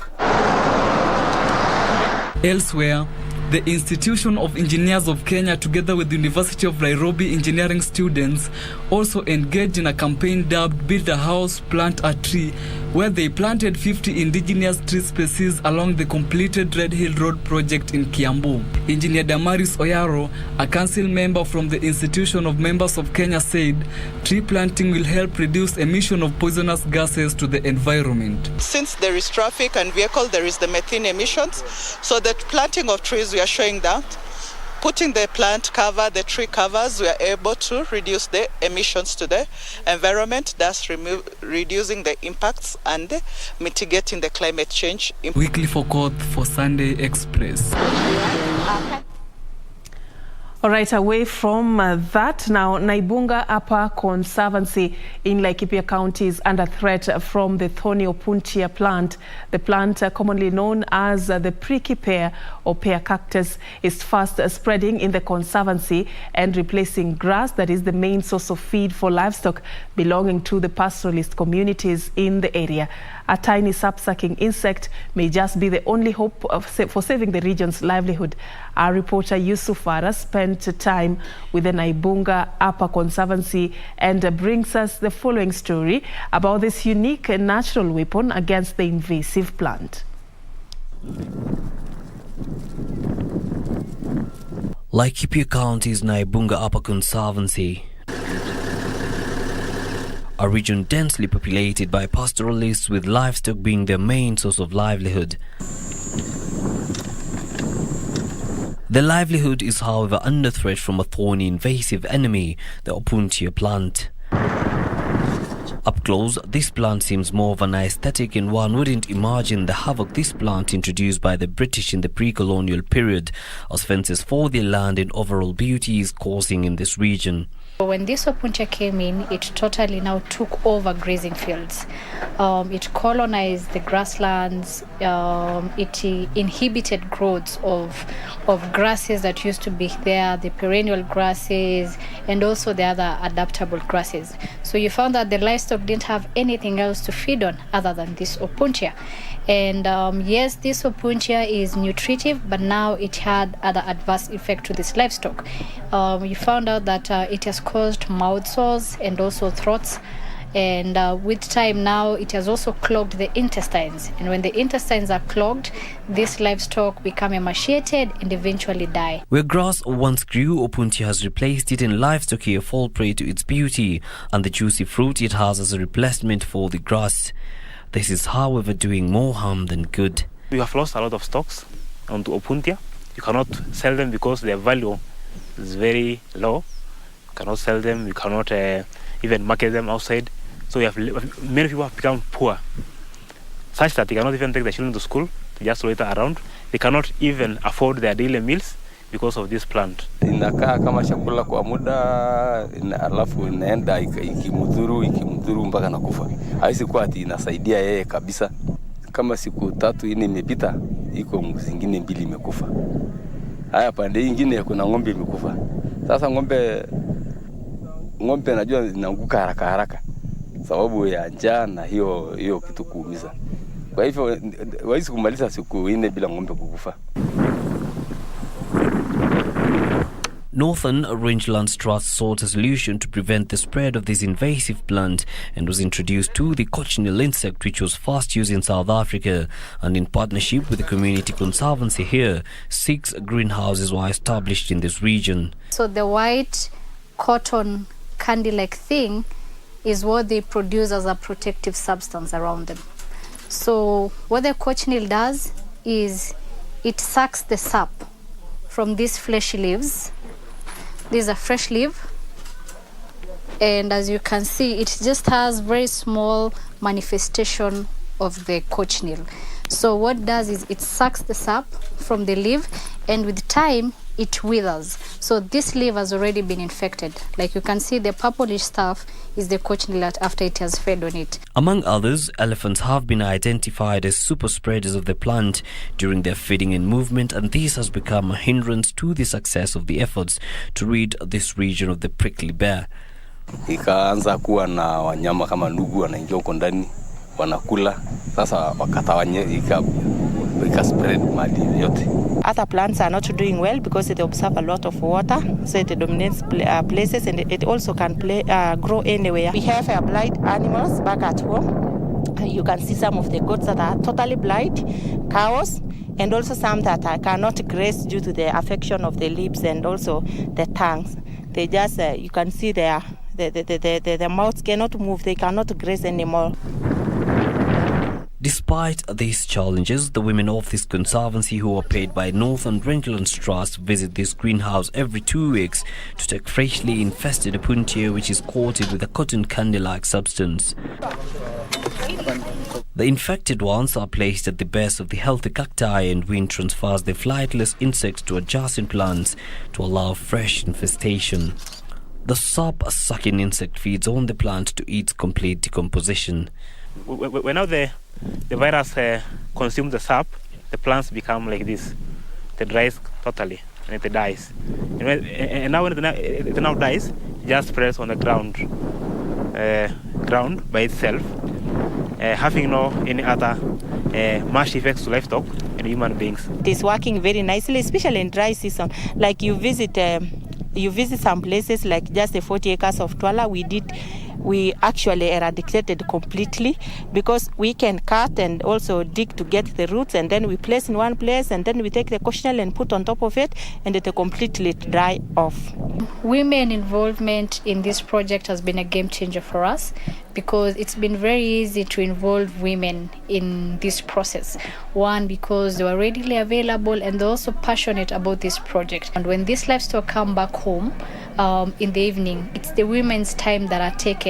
Elsewhere, the Institution of Engineers of Kenya, together with the University of Nairobi engineering students, also engaged in a campaign dubbed Build a House, Plant a Tree, where they planted 50 indigenous tree species along the completed Red Hill Road project in Kiambu. Engineer Damaris Oyaro, a council member from the Institution of Members of Kenya, said tree planting will help reduce emission of poisonous gases to the environment. Since there is traffic and vehicle, there is the methane emissions. So the planting of trees, we are showing that putting the plant cover, the tree covers, we are able to reduce the emissions to the environment, thus reducing the impacts and mitigating the climate change. Weekly Fokot for Sunday Express. All right, away from that now, Naibunga Upper Conservancy in Laikipia County is under threat from the thorny Opuntia plant. The plant, commonly known as the pricky pear or pear cactus, is fast spreading in the conservancy and replacing grass that is the main source of feed for livestock belonging to the pastoralist communities in the area. A tiny sap-sucking insect may just be the only hope for saving the region's livelihood. Our reporter Yusuf Farah spent time with the Naibunga Upper Conservancy and brings us the following story about this unique natural weapon against the invasive plant. Laikipia County's Naibunga Upper Conservancy, a region densely populated by pastoralists with livestock being their main source of livelihood. Their livelihood is, however, under threat from a thorny invasive enemy, the Opuntia plant. Up close, this plant seems more of an aesthetic, and one wouldn't imagine the havoc this plant introduced by the British in the pre-colonial period, as fences for their land and overall beauty is causing in this region. When this Opuntia came in, it totally now took over grazing fields. It colonized the grasslands. It inhibited growth of grasses that used to be there, the perennial grasses, and also the other adaptable grasses. So you found that the livestock didn't have anything else to feed on other than this Opuntia. And yes, this Opuntia is nutritive, but now it had other adverse effect to this livestock. You found out that it has caused mouth sores and also throats. And with time now, it has also clogged the intestines. And when the intestines are clogged, this livestock become emaciated and eventually die. Where grass once grew, Opuntia has replaced it, and livestock here fall prey to its beauty and the juicy fruit it has as a replacement for the grass. This is, however, doing more harm than good. We have lost a lot of stocks onto Opuntia. You cannot sell them because their value is very low. You cannot sell them. You cannot even market them outside. So many people have become poor, such that they cannot even take their children to school. They just loiter around. They cannot even afford their daily meals because of this plant. Inakaa kama chakula kwa muda, alafu inaenda ikimudhuru mpaka nakufa. Haisi kuwa ati inasaidia yeye kabisa. Kama siku 3-4 imepita, iko zingine 2 imekufa. Haya pande nyingine kuna ng'ombe imekufa. Sasa ng'ombe najua zinaanguka haraka sababu ya njaa na hiyo kitu kuumiza. Kwa hivyo hawezi kumaliza siku 4 bila ng'ombe kukufa. Northern Rangelands Trust sought a solution to prevent the spread of this invasive plant and was introduced to the cochineal insect, which was first used in South Africa. And in partnership with the community conservancy here, 6 greenhouses were established in this region. So the white cotton candy-like thing is what they produce as a protective substance around them. So what the cochineal does is it sucks the sap from these fleshy leaves. This is a fresh leaf, and as you can see, it just has very small manifestation of the cochineal. So what it does is it sucks the sap from the leaf, and with time it withers. So this leaf has already been infected. Like you can see, the purplish stuff is the cochineal after it has fed on it. Among others, elephants have been identified as super spreaders of the plant during their feeding and movement, and this has become a hindrance to the success of the efforts to rid this region of the prickly bear. Ikaanza kuwa na wanyama kama ndugu wanaingia huko ndani wanakula, sasa wakatawanye ika spread mali yote. Other plants are not doing well because they observe a lot of water, so it dominates places, and it also can grow anywhere. We have blind animals back at home. You can see some of the goats that are totally blind, cows, and also some that cannot graze due to the affection of the lips and also the tongues. They just, you can see their mouths cannot move, they cannot graze anymore. Despite these challenges, the women of this conservancy, who are paid by Northern Rangelands Trust, visit this greenhouse every 2 weeks to take freshly infested Opuntia, which is coated with a cotton candy-like substance. The infected ones are placed at the base of the healthy cacti, and wind transfers the flightless insects to adjacent plants to allow fresh infestation. The sap-sucking insect feeds on the plant to its complete decomposition. When now the virus consumes the sap, the plants become like this. They dries totally and it dies. And now when it now dies, it just spreads on the ground by itself, having no any other much effects to livestock and human beings. It is working very nicely, especially in dry season. Like you visit some places like just the 40 acres of Twala, we actually eradicated completely because we can cut and also dig to get the roots, and then we place in one place, and then we take the cochineal and put on top of it, and it completely dry off. Women involvement in this project has been a game changer for us because it's been very easy to involve women in this process. One, because they were readily available and they're also passionate about this project. And when these livestock come back home in the evening, it's the women's time that are taken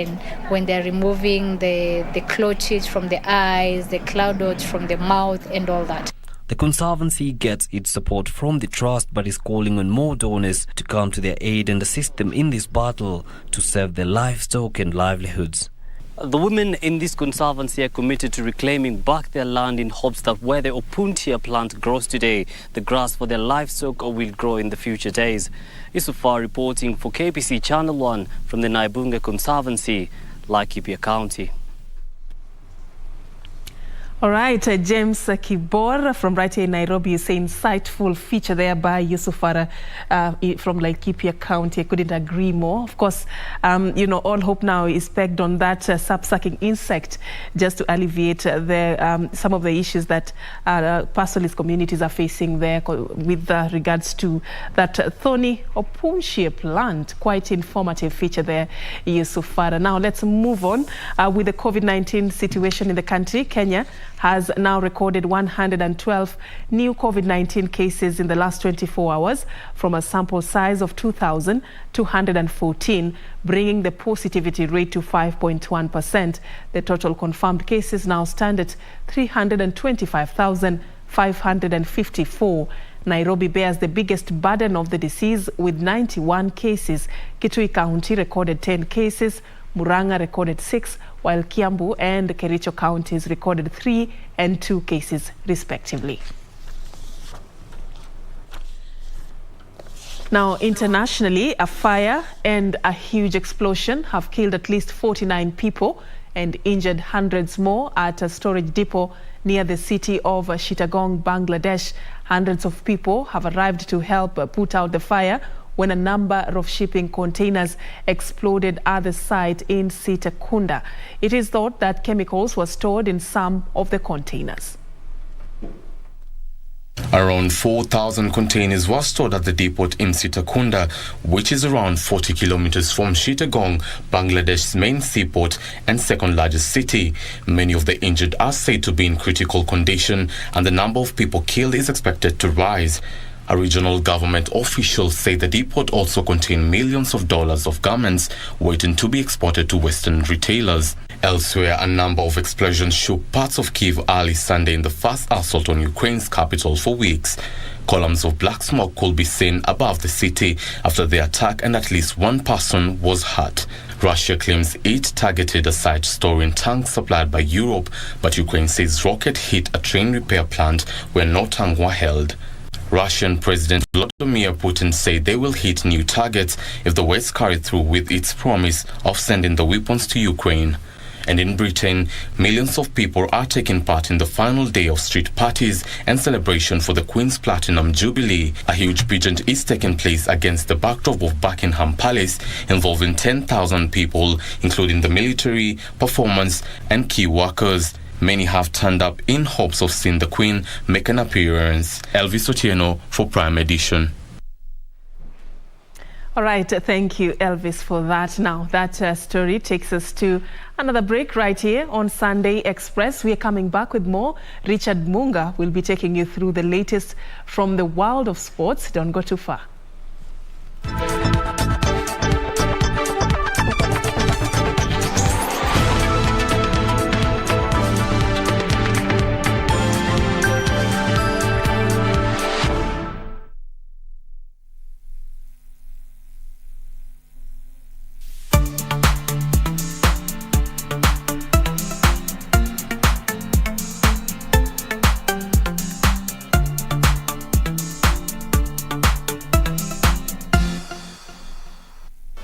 when they're removing the cloaches from the eyes, the cloudods from the mouth, and all that. The Conservancy gets its support from the Trust, but is calling on more donors to come to their aid and assist them in this battle to save their livestock and livelihoods. The women in this Conservancy are committed to reclaiming back their land in hopes that where the Opuntia plant grows today, the grass for their livestock will grow in the future days. Isufar reporting for KBC Channel 1 from the Naibunga Conservancy, Laikipia County. All right, James Kibor from right here in Nairobi is saying insightful feature there by Yusufara from Laikipia County. I couldn't agree more. Of course, all hope now is pegged on that sap-sucking insect just to alleviate some of the issues that pastoralist communities are facing there with regards to that thorny Opuntia plant. Quite informative feature there, Yusufara. Now let's move on with the COVID-19 situation in the country. Kenya has now recorded 112 new COVID-19 cases in the last 24 hours from a sample size of 2,214, bringing the positivity rate to 5.1%. The total confirmed cases now stand at 325,554. Nairobi bears the biggest burden of the disease with 91 cases. Kitui County recorded 10 cases. Murang'a recorded 6, while Kiambu and Kericho counties recorded 3 and 2 cases, respectively. Now, internationally, a fire and a huge explosion have killed at least 49 people and injured hundreds more at a storage depot near the city of Chittagong, Bangladesh. Hundreds of people have arrived to help put out the fire when a number of shipping containers exploded at the site in Sitakunda. It is thought that chemicals were stored in some of the containers. Around 4,000 containers were stored at the depot in Sitakunda, which is around 40 kilometers from Chittagong, Bangladesh's main seaport and second largest city. Many of the injured are said to be in critical condition, and the number of people killed is expected to rise. A regional government official say the depot also contained millions of dollars of garments waiting to be exported to Western retailers. Elsewhere, a number of explosions shook parts of Kyiv early Sunday in the first assault on Ukraine's capital for weeks. Columns of black smoke could be seen above the city after the attack, and at least one person was hurt. Russia claims it targeted a site storing tanks supplied by Europe, but Ukraine says rocket hit a train repair plant where no tanks were held. Russian President Vladimir Putin said they will hit new targets if the West carry through with its promise of sending the weapons to Ukraine. And in Britain, millions of people are taking part in the final day of street parties and celebration for the Queen's Platinum Jubilee. A huge pageant is taking place against the backdrop of Buckingham Palace, involving 10,000 people, including the military, performance and key workers. Many have turned up in hopes of seeing the Queen make an appearance. Elvis Otieno for Prime Edition. All right, thank you, Elvis, for that. Now, that story takes us to another break right here on Sunday Express. We are coming back with more. Richard Munga will be taking you through the latest from the world of sports. Don't go too far.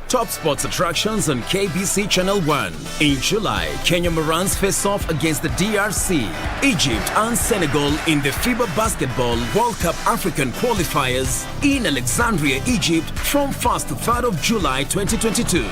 Top sports attractions on KBC Channel 1. In July, Kenya Morans face off against the DRC, Egypt and Senegal in the FIBA Basketball World Cup African qualifiers in Alexandria, Egypt from 1st to 3rd of July 2022.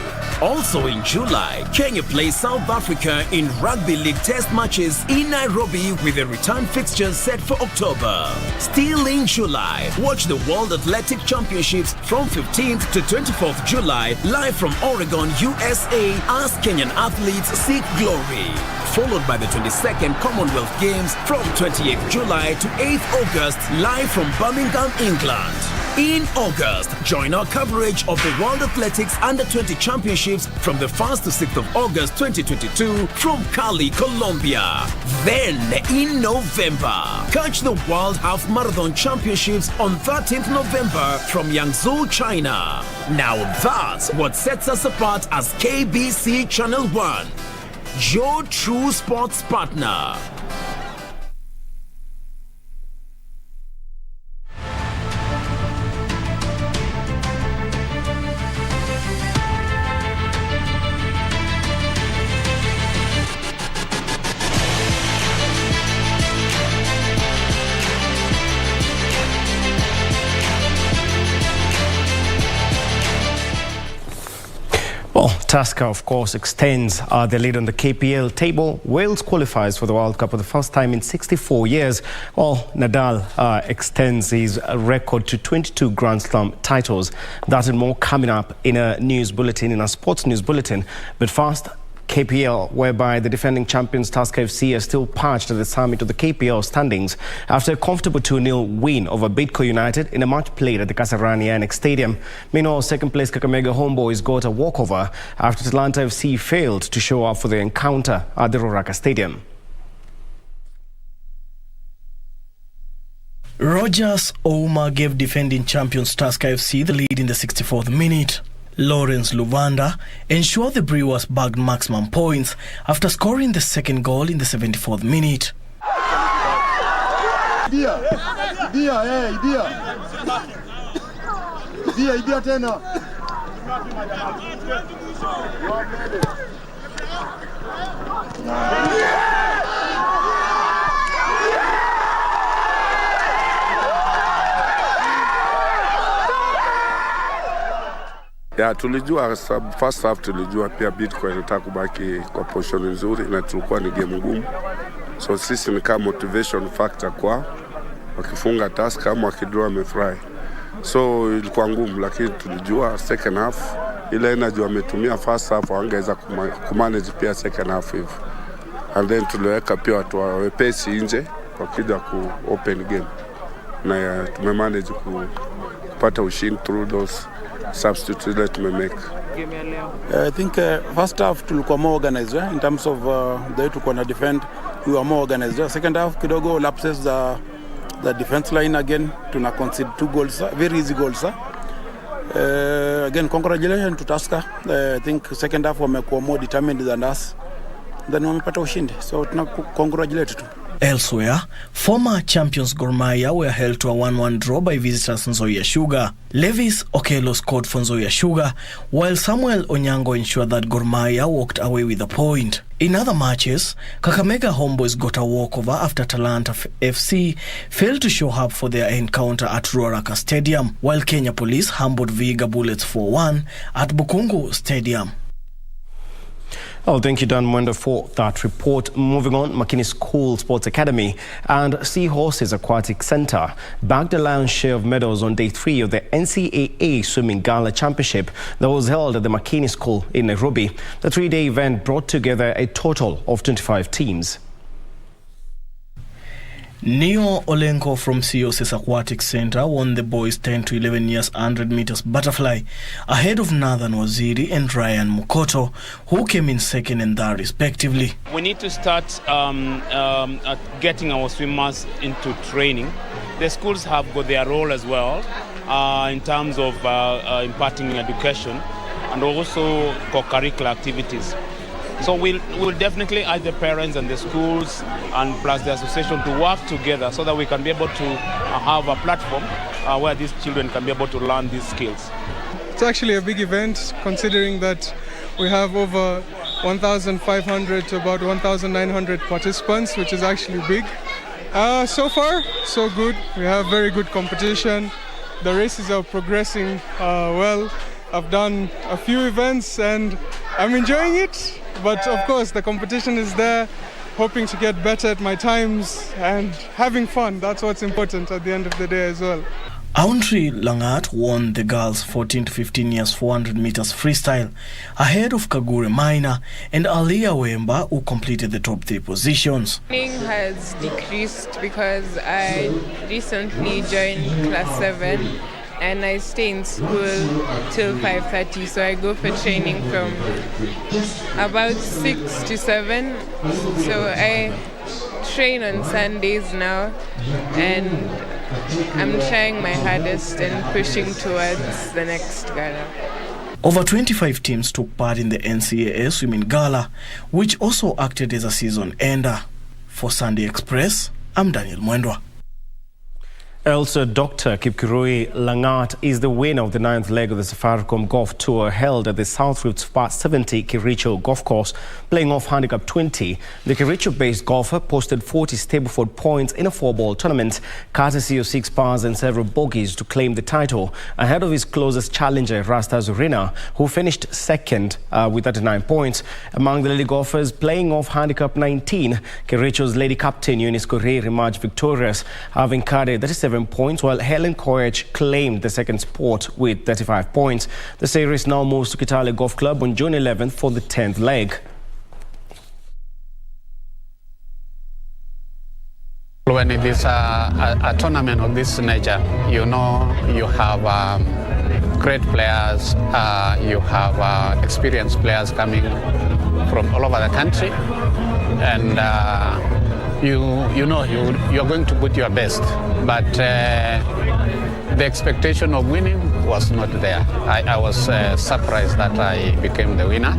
Also in July, Kenya plays South Africa in Rugby League test matches in Nairobi with the return fixtures set for October. Still in July, watch the World Athletic Championships from 15th to 24th July live from Oregon, USA as Kenyan athletes seek glory. Followed by the 22nd Commonwealth Games from 28th July to 8th August live from Birmingham, England. In August, join our coverage of the World Athletics Under-20 Championships from the 1st to 6th of August 2022 from Cali, Colombia. Then, in November, catch the World Half Marathon Championships on 13th November from Yangzhou, China. Now that's what sets us apart as KBC Channel 1, your true sports partner. Well, Tusker, of course, extends the lead on the KPL table. Wales qualifies for the World Cup for the first time in 64 years. Well, Nadal extends his record to 22 Grand Slam titles. That and more coming up in a news bulletin, in a sports news bulletin. But first, KPL, whereby the defending champions Tusker FC are still perched at the summit of the KPL standings after a comfortable 2-0 win over Bidco United in a match played at the Kasarani Annex Stadium. Meanwhile, second place Kakamega Homeboys got a walkover after Atlanta FC failed to show up for the encounter at the Roraka Stadium. Rogers Ouma gave defending champions Tusker FC the lead in the 64th minute. Lawrence Luvanda ensured the Brewers bagged maximum points after scoring the second goal in the 74th minute. Yeah, tulijua first half tulijua pia Bidco inataka kubaki kwa position nzuri na tulikuwa ni game ngumu. So sisi ni kama motivation factor kwa wakifunga task kama wakidraw wamefurahi. So ilikuwa ngumu lakini tulijua second half ile energy wametumia first half wangeweza kumanage pia second half hivi. And then tuliweka pia watu wepesi nje wakija ku open game. Na tumemanage kupata ushindi through those substitutes that we make. I think first half tulikuwa more organized in terms of the way tulikuwa na defend, we were more organized. Second half kidogo lapses the defense line again, tuna concede 2 goals, very easy goals. Again, congratulations to Tusker. I think second half wamekuwa more determined than us. Then wamepata ushindi. So tuna congratulate tu. Elsewhere, former champions Gor Mahia were held to a 1-1 draw by visitors Nzoia Sugar. Levis Okelo scored for Nzoia Sugar, while Samuel Onyango ensured that Gor Mahia walked away with a point. In other matches, Kakamega Homeboys got a walkover after Talanta FC failed to show up for their encounter at Ruaraka Stadium, while Kenya Police humbled Vihiga Bullets 4-1 at Bukungu Stadium. Oh, thank you, Dan Mwenda, for that report. Moving on, Makini School Sports Academy and Seahorses Aquatic Center bagged the lion's share of medals on day 3 of the NCAA Swimming Gala Championship that was held at the Makini School in Nairobi. The 3-day event brought together a total of 25 teams. Neo Olenko from Seahorses Aquatic Center won the boys 10 to 11 years 100 meters butterfly ahead of Nathan Waziri and Ryan Mukoto, who came in second and third respectively. We need to start at getting our swimmers into training. The schools have got their role as well in terms of imparting education and also co-curricular activities. So we'll definitely urge the parents and the schools and plus the association to work together so that we can be able to have a platform where these children can be able to learn these skills. It's actually a big event considering that we have over 1,500 to about 1,900 participants, which is actually big. So far, so good. We have very good competition. The races are progressing well. I've done a few events and I'm enjoying it. But of course, the competition is there, hoping to get better at my times and having fun. That's what's important at the end of the day as well. Auntry Langat won the girls 14 to 15 years 400 meters freestyle ahead of Kagure Maina and Alia Wemba, who completed the top 3 positions. Training has decreased because I recently joined class 7 and I stay in school till 5:30, so I go for training from about 6 to 7. So I train on Sundays now, and I'm trying my hardest and pushing towards the next gala. Over 25 teams took part in the NCAA Swimming Gala, which also acted as a season ender. For Sunday Express, I'm Daniel Mwendwa. Also, Dr. Kipkirui Langat is the winner of the 9th leg of the Safaricom Golf Tour held at the South Rift Spa 70 Kericho Golf Course, playing off handicap 20. The Kericho-based golfer posted 40 Stableford points in a 4-ball tournament, courtesy of 6 pars and several bogeys to claim the title, ahead of his closest challenger, Rasta Zurina, who finished second with 39 points. Among the lady golfers playing off handicap 19, Kericho's lady captain Eunice Correa emerged victorious, having carried 37 points, while Helen Koech claimed the second spot with 35 points. The series now moves to Kitale Golf Club on June 11th for the 10th leg. When it is a tournament of this nature, you know you have great players, you have experienced players coming from all over the country, and you know you're going to put your best, but the expectation of winning was not there. I was surprised that I became the winner.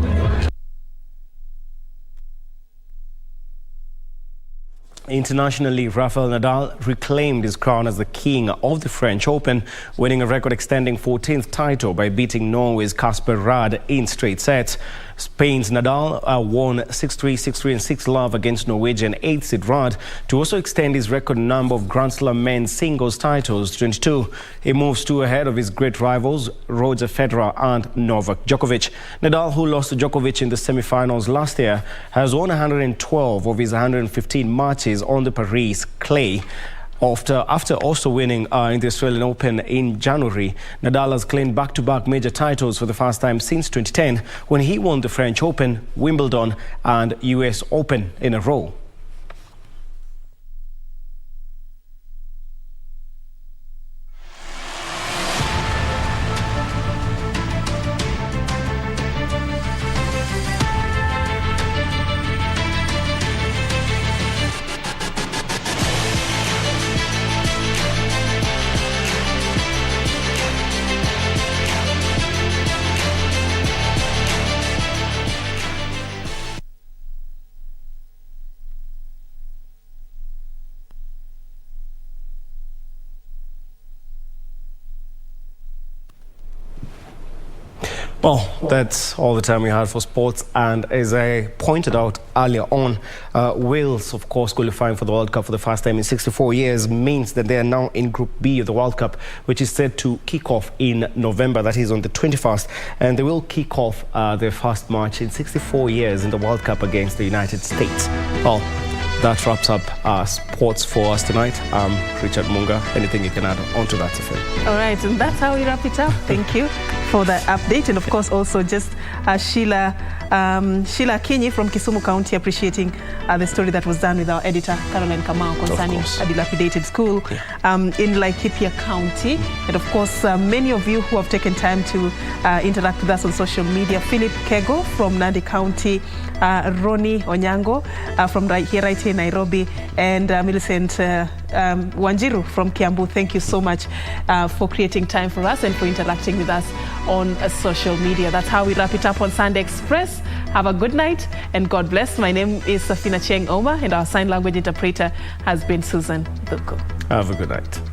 Internationally, Rafael Nadal reclaimed his crown as the king of the French Open, winning a record-extending 14th title by beating Norway's Casper Ruud in straight sets. Spain's Nadal won 6-3, 6-3 and 6-love against Norwegian 8th seed Ruud to also extend his record number of Grand Slam men's singles titles to 22. He moves 2 ahead of his great rivals Roger Federer and Novak Djokovic. Nadal, who lost to Djokovic in the semi-finals last year, has won 112 of his 115 matches on the Paris clay. After also winning in the Australian Open in January, Nadal has claimed back-to-back major titles for the first time since 2010, when he won the French Open, Wimbledon and US Open in a row. Well, that's all the time we had for sports, and as I pointed out earlier on, Wales, of course, qualifying for the World Cup for the first time in 64 years means that they are now in Group B of the World Cup, which is set to kick off in November, that is on the 21st, and they will kick off their first match in 64 years in the World Cup against the United States. Well, that wraps up sports for us tonight. I'm Richard Munga. Anything you can add on to that, Serfine? All right, and that's how we wrap it up. Thank you for the update. And of course, also just Sheila Kinyi from Kisumu County appreciating the story that was done with our editor, Caroline Kamau, concerning a dilapidated school in Laikipia County. And of course, many of you who have taken time to interact with us on social media. Philip Kego from Nandi County, Ronnie Onyango from right here in Nairobi, and Millicent Wanjiru from Kiambu. Thank you so much for creating time for us and for interacting with us on social media. That's how we wrap it up on Sunday Express. Have a good night and God bless. My name is Serfine Achieng Oma, and our sign language interpreter has been Susan Duku. Have a good night.